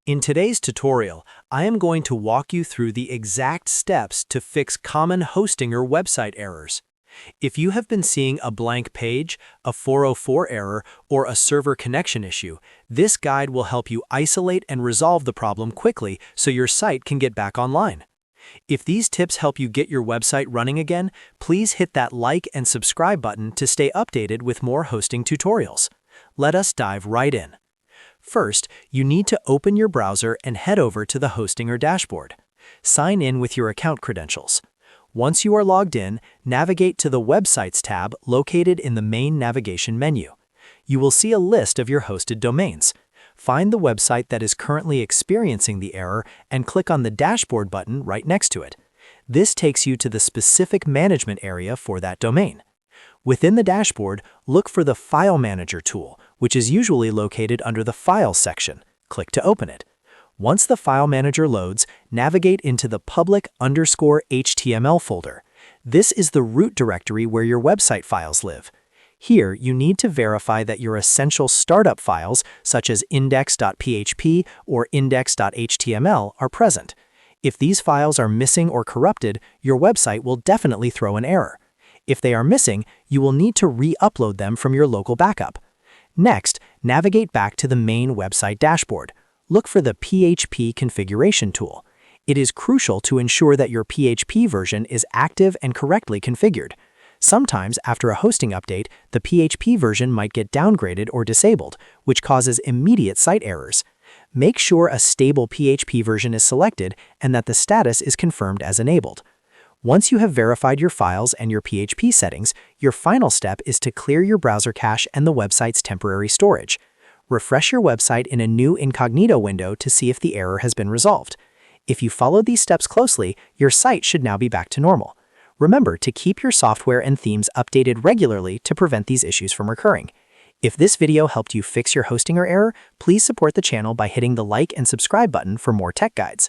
In today's tutorial, I am going to walk you through the exact steps to fix common hosting or website errors. If you have been seeing a blank page, a 404 error, or a server connection issue, this guide will help you isolate and resolve the problem quickly so your site can get back online. If these tips help you get your website running again, please hit that like and subscribe button to stay updated with more hosting tutorials. Let us dive right in. First, you need to open your browser and head over to the hosting or dashboard. Sign in with your account credentials. Once you are logged in, navigate to the Websites tab located in the main navigation menu. You will see a list of your hosted domains. Find the website that is currently experiencing the error and click on the Dashboard button right next to it. This takes you to the specific management area for that domain. Within the dashboard, look for the File Manager tool, which is usually located under the Files section. Click to open it. Once the File Manager loads, navigate into the public_HTML folder. This is the root directory where your website files live. Here, you need to verify that your essential startup files, such as index.php or index.html, are present. If these files are missing or corrupted, your website will definitely throw an error. If they are missing, you will need to re-upload them from your local backup. Next, navigate back to the main website dashboard. Look for the PHP Configuration tool. It is crucial to ensure that your PHP version is active and correctly configured. Sometimes, after a hosting update, the PHP version might get downgraded or disabled, which causes immediate site errors. Make sure a stable PHP version is selected and that the status is confirmed as enabled. Once you have verified your files and your PHP settings, your final step is to clear your browser cache and the website's temporary storage. Refresh your website in a new incognito window to see if the error has been resolved. If you follow these steps closely, your site should now be back to normal. Remember to keep your software and themes updated regularly to prevent these issues from recurring. If this video helped you fix your hosting or error, please support the channel by hitting the like and subscribe button for more tech guides.